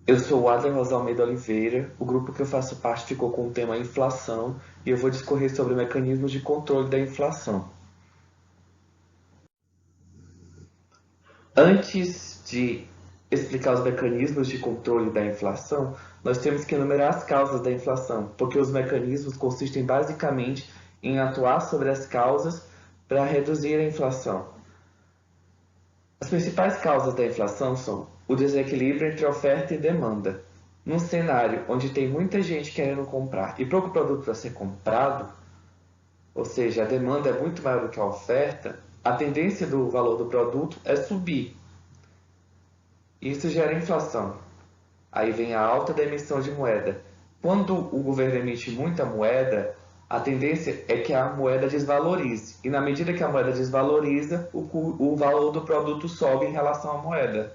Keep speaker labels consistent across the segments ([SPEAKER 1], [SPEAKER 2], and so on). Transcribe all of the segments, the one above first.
[SPEAKER 1] Eu sou o Adler Rosa Almeida Oliveira. O grupo que eu faço parte ficou com o tema inflação e eu vou discorrer sobre mecanismos de controle da inflação. Antes de explicar os mecanismos de controle da inflação, nós temos que enumerar as causas da inflação, porque os mecanismos consistem basicamente em atuar sobre as causas para reduzir a inflação. As principais causas da inflação são o desequilíbrio entre oferta e demanda. Num cenário onde tem muita gente querendo comprar e pouco produto para ser comprado, ou seja, a demanda é muito maior do que a oferta, a tendência do valor do produto é subir. Isso gera inflação. Aí vem a alta da emissão de moeda. Quando o governo emite muita moeda, a tendência é que a moeda desvalorize. E na medida que a moeda desvaloriza, o valor do produto sobe em relação à moeda.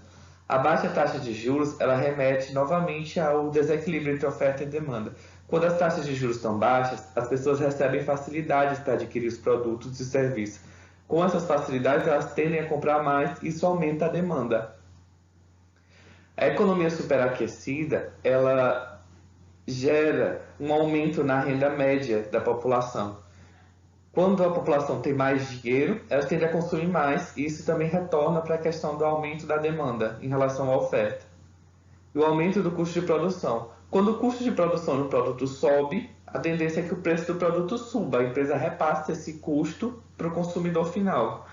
[SPEAKER 1] A baixa taxa de juros ela remete novamente ao desequilíbrio entre oferta e demanda. Quando as taxas de juros estão baixas, as pessoas recebem facilidades para adquirir os produtos e serviços. Com essas facilidades, elas tendem a comprar mais e isso aumenta a demanda. A economia superaquecida, ela gera um aumento na renda média da população. Quando a população tem mais dinheiro, ela tende a consumir mais e isso também retorna para a questão do aumento da demanda em relação à oferta. E o aumento do custo de produção. Quando o custo de produção do produto sobe, a tendência é que o preço do produto suba, a empresa repassa esse custo para o consumidor final.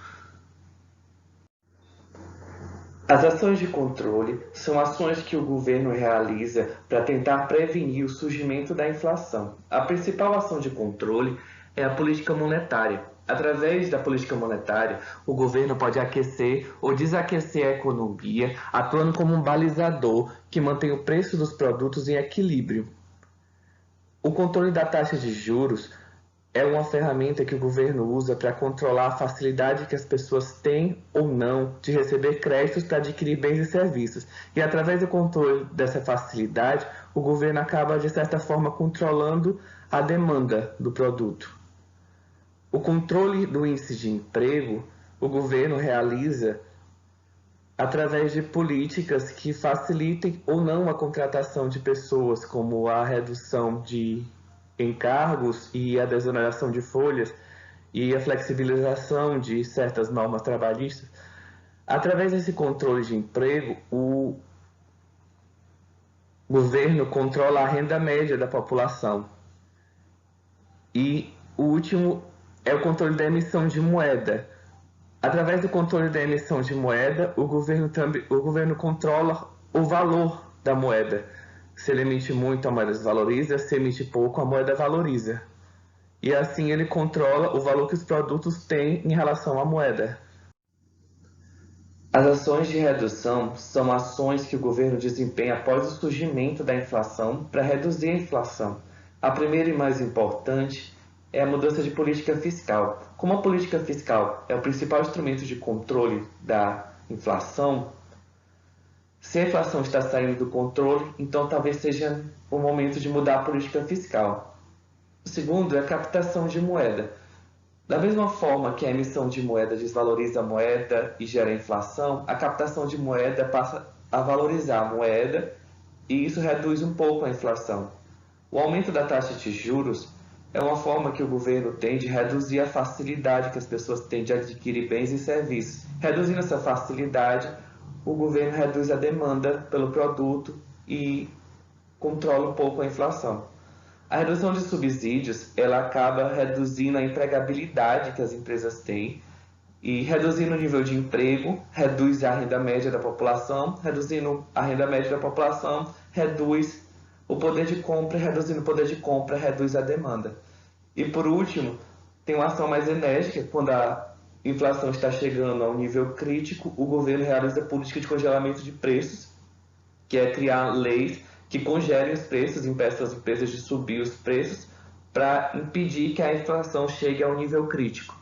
[SPEAKER 1] As ações de controle são ações que o governo realiza para tentar prevenir o surgimento da inflação. A principal ação de controle é a política monetária. Através da política monetária, o governo pode aquecer ou desaquecer a economia, atuando como um balizador que mantém o preço dos produtos em equilíbrio. O controle da taxa de juros é uma ferramenta que o governo usa para controlar a facilidade que as pessoas têm ou não de receber créditos para adquirir bens e serviços. E através do controle dessa facilidade, o governo acaba, de certa forma, controlando a demanda do produto. O controle do índice de emprego, o governo realiza através de políticas que facilitem ou não a contratação de pessoas, como a redução de encargos e a desoneração de folhas e a flexibilização de certas normas trabalhistas. Através desse controle de emprego, o governo controla a renda média da população. E o último é o controle da emissão de moeda. Através do controle da emissão de moeda, o governo controla o valor da moeda. Se ele emite muito, a moeda desvaloriza, se emite pouco, a moeda valoriza. E assim ele controla o valor que os produtos têm em relação à moeda. As ações de redução são ações que o governo desempenha após o surgimento da inflação para reduzir a inflação. A primeira e mais importante é a mudança de política fiscal. Como a política fiscal é o principal instrumento de controle da inflação, se a inflação está saindo do controle, então talvez seja o momento de mudar a política fiscal. O segundo é a captação de moeda. Da mesma forma que a emissão de moeda desvaloriza a moeda e gera inflação, a captação de moeda passa a valorizar a moeda e isso reduz um pouco a inflação. O aumento da taxa de juros é uma forma que o governo tem de reduzir a facilidade que as pessoas têm de adquirir bens e serviços. Reduzindo essa facilidade, o governo reduz a demanda pelo produto e controla um pouco a inflação. A redução de subsídios, ela acaba reduzindo a empregabilidade que as empresas têm e reduzindo o nível de emprego, reduz a renda média da população, reduzindo a renda média da população, reduz o poder de compra, reduzindo o poder de compra, reduz a demanda. E por último, tem uma ação mais enérgica, quando a inflação está chegando a um nível crítico, o governo realiza política de congelamento de preços, que é criar leis que congelem os preços, impeçam as empresas de subir os preços para impedir que a inflação chegue a um nível crítico.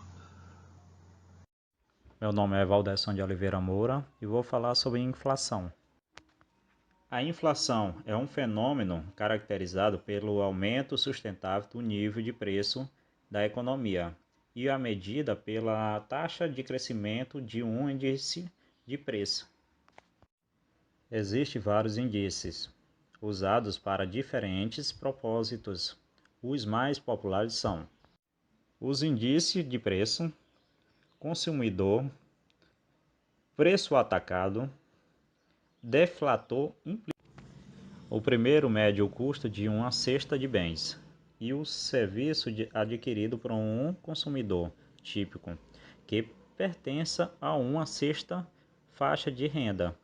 [SPEAKER 2] Meu nome é Valderson de Oliveira Moura e vou falar sobre inflação. A inflação é um fenômeno caracterizado pelo aumento sustentável do nível de preço da economia e a medida pela taxa de crescimento de um índice de preço. Existem vários índices usados para diferentes propósitos. Os mais populares são os índices de preço, consumidor, preço atacado, deflator implícito. O primeiro mede o custo de uma cesta de bens e o serviço adquirido por um consumidor típico que pertença a uma cesta faixa de renda.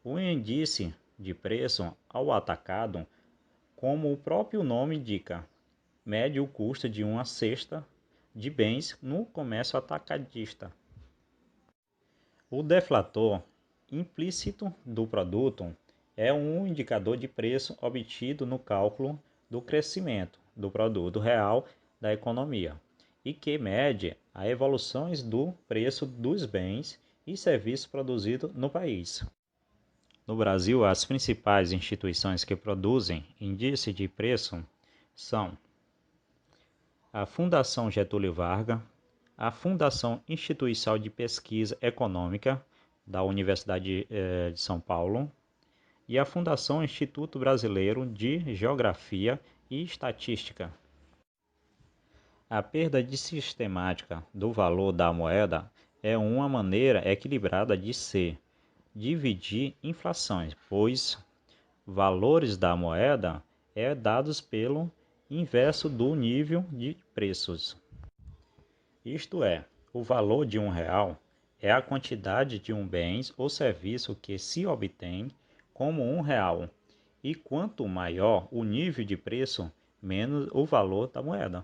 [SPEAKER 2] O índice de preço ao atacado, como o próprio nome indica, mede o custo de uma cesta de bens no comércio atacadista. O deflator implícito do produto é um indicador de preço obtido no cálculo do crescimento do produto real da economia e que mede as evoluções do preço dos bens e serviços produzidos no país. No Brasil, as principais instituições que produzem índice de preço são a Fundação Getúlio Vargas, a Fundação Institucional de Pesquisa Econômica da Universidade de São Paulo e a Fundação Instituto Brasileiro de Geografia e Estatística. A perda de sistemática do valor da moeda é uma maneira equilibrada de se dividir inflações, pois valores da moeda é dados pelo inverso do nível de preços. Isto é, o valor de R$ 1 é a quantidade de um bem ou serviço que se obtém como R$ 1, e quanto maior o nível de preço, menos o valor da moeda.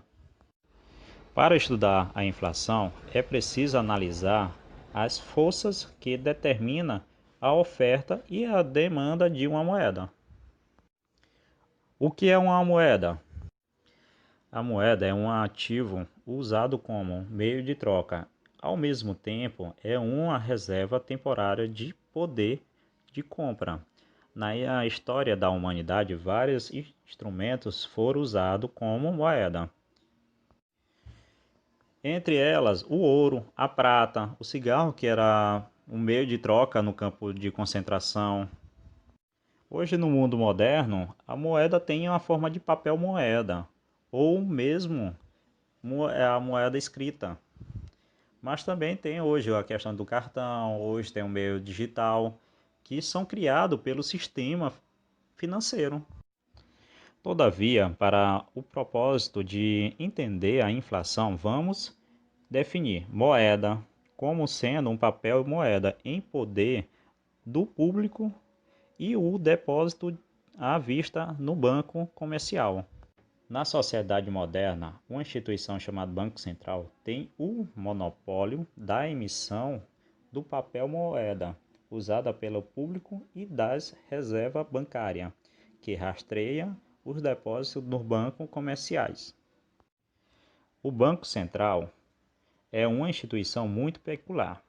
[SPEAKER 2] Para estudar a inflação, é preciso analisar as forças que determinam a oferta e a demanda de uma moeda. O que é uma moeda? A moeda é um ativo usado como meio de troca. Ao mesmo tempo, é uma reserva temporária de poder de compra. Na história da humanidade, vários instrumentos foram usados como moeda. Entre elas, o ouro, a prata, o cigarro, que era um meio de troca no campo de concentração. Hoje, no mundo moderno, a moeda tem a forma de papel moeda, ou mesmo a moeda escrita. Mas também tem hoje a questão do cartão, hoje tem o meio digital, que são criados pelo sistema financeiro. Todavia, para o propósito de entender a inflação, vamos definir moeda como sendo um papel moeda em poder do público e o depósito à vista no banco comercial. Na sociedade moderna, uma instituição chamada Banco Central tem o monopólio da emissão do papel moeda usada pelo público e das reservas bancárias, que rastreia os depósitos nos bancos comerciais. O Banco Central é uma instituição muito peculiar,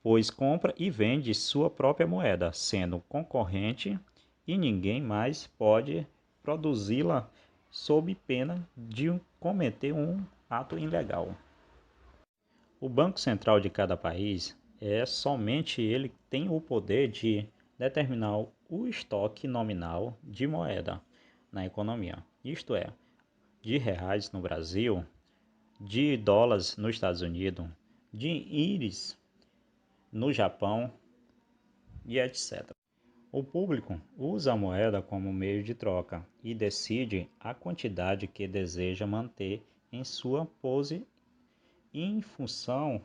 [SPEAKER 2] pois compra e vende sua própria moeda, sendo concorrente, e ninguém mais pode produzi-la sob pena de cometer um ato ilegal. O Banco Central de cada país somente ele tem o poder de determinar o estoque nominal de moeda na economia, isto é, de reais no Brasil, de dólares nos Estados Unidos, de íris no Japão e etc. O público usa a moeda como meio de troca e decide a quantidade que deseja manter em sua posse em função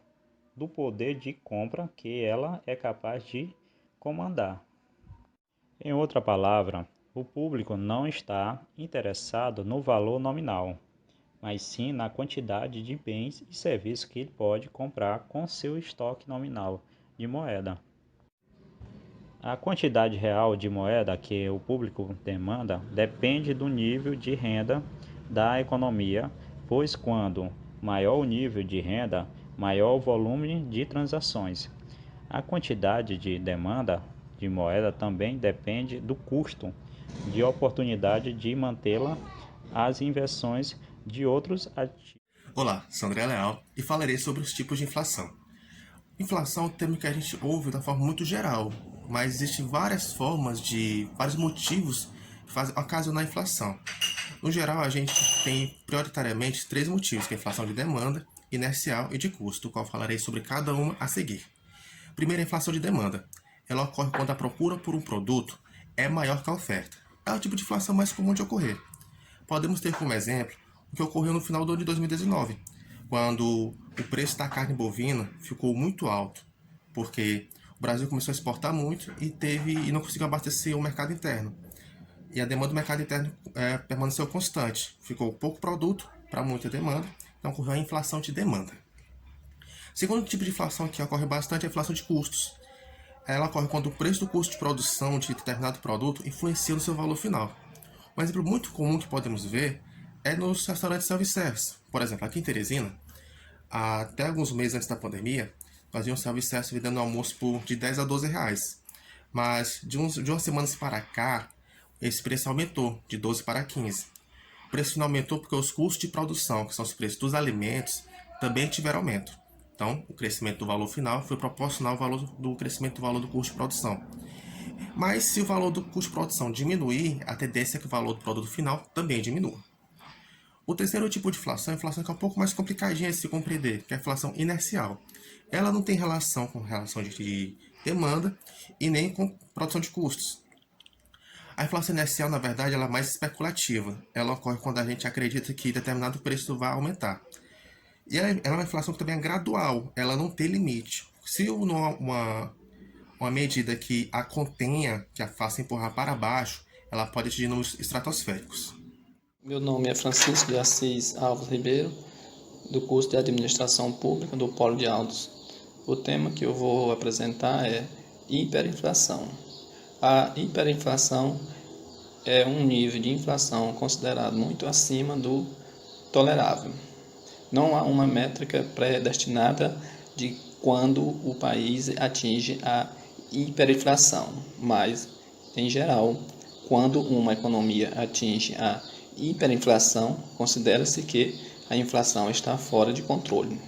[SPEAKER 2] do poder de compra que ela é capaz de comandar. Em outra palavra, o público não está interessado no valor nominal, mas sim na quantidade de bens e serviços que ele pode comprar com seu estoque nominal de moeda. A quantidade real de moeda que o público demanda depende do nível de renda da economia, pois quando maior o nível de renda, maior o volume de transações. A quantidade de demanda de moeda também depende do custo de oportunidade de mantê-la, as inversões de outros ativos.
[SPEAKER 3] Olá, sou André Leal e falarei sobre os tipos de inflação. Inflação é um termo que a gente ouve de uma forma muito geral, mas existem vários motivos que fazem ocasionar a inflação. No geral, a gente tem prioritariamente 3 motivos, que é a inflação de demanda, inercial e de custo, do qual falarei sobre cada uma a seguir. Primeiro, a inflação de demanda. Ela ocorre quando a procura por um produto é maior que a oferta. É o tipo de inflação mais comum de ocorrer. Podemos ter como exemplo o que ocorreu no final do ano de 2019, quando o preço da carne bovina ficou muito alto, porque o Brasil começou a exportar muito e não conseguiu abastecer o mercado interno. E a demanda do mercado interno permaneceu constante. Ficou pouco produto para muita demanda, então ocorreu a inflação de demanda. Segundo tipo de inflação que ocorre bastante é a inflação de custos. Ela ocorre quando o preço do custo de produção de determinado produto influencia no seu valor final. Um exemplo muito comum que podemos ver é nos restaurantes self-service. Por exemplo, aqui em Teresina, até alguns meses antes da pandemia, nós víamos self-service vendendo almoço por de 10 a 12 reais. Mas de umas semanas para cá, esse preço aumentou de 12 para 15. O preço final aumentou porque os custos de produção, que são os preços dos alimentos, também tiveram aumento. Então, o crescimento do valor final foi proporcional ao valor do crescimento do valor do custo de produção. Mas se o valor do custo de produção diminuir, a tendência é que o valor do produto final também diminua. O terceiro tipo de inflação é a inflação que é um pouco mais complicadinha de se compreender, que é a inflação inercial. Ela não tem relação com relação de demanda e nem com produção de custos. A inflação inercial, na verdade, ela é mais especulativa. Ela ocorre quando a gente acredita que determinado preço vai aumentar. E ela é uma inflação que também é gradual, ela não tem limite. Se não há uma medida que a contenha, que a faça empurrar para baixo, ela pode atingir números estratosféricos.
[SPEAKER 4] Meu nome é Francisco de Assis Alves Ribeiro, do curso de Administração Pública do Polo de Altos. O tema que eu vou apresentar é hiperinflação. A hiperinflação é um nível de inflação considerado muito acima do tolerável. Não há uma métrica predestinada de quando o país atinge a hiperinflação, mas, em geral, quando uma economia atinge a hiperinflação, considera-se que a inflação está fora de controle.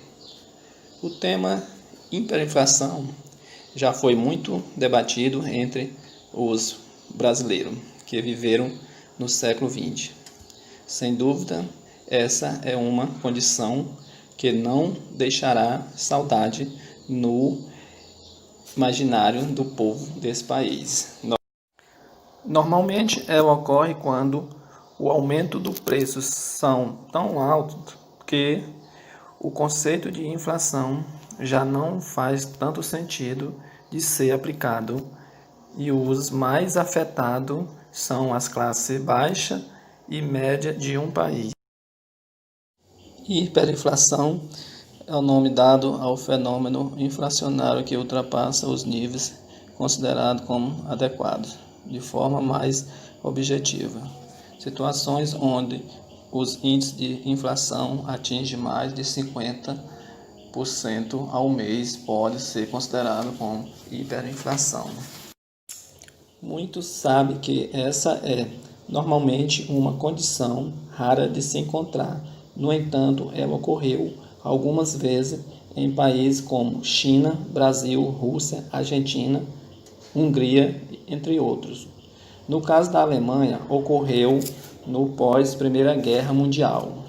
[SPEAKER 4] O tema hiperinflação já foi muito debatido entre os brasileiros que viveram no século XX. Sem dúvida, essa é uma condição que não deixará saudade no imaginário do povo desse país. Normalmente, ela ocorre quando o aumento dos preços são tão altos que o conceito de inflação já não faz tanto sentido de ser aplicado e os mais afetados são as classes baixa e média de um país. Hiperinflação é o nome dado ao fenômeno inflacionário que ultrapassa os níveis considerados como adequados, de forma mais objetiva. Situações onde os índices de inflação atingem mais de 50% ao mês pode ser considerado como hiperinflação. Muitos sabem que essa é normalmente uma condição rara de se encontrar. No entanto, ela ocorreu algumas vezes em países como China, Brasil, Rússia, Argentina, Hungria, entre outros. No caso da Alemanha, ocorreu no pós-Primeira Guerra Mundial,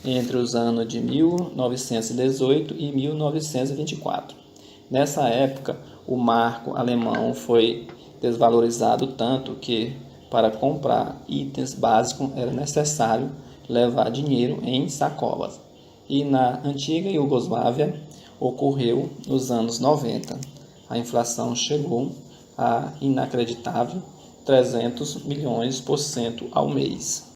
[SPEAKER 4] entre os anos de 1918 e 1924. Nessa época, o marco alemão foi desvalorizado tanto que, para comprar itens básicos, era necessário levar dinheiro em sacolas. E na antiga Iugoslávia, ocorreu nos anos 90. A inflação chegou a inacreditável 300 milhões% ao mês.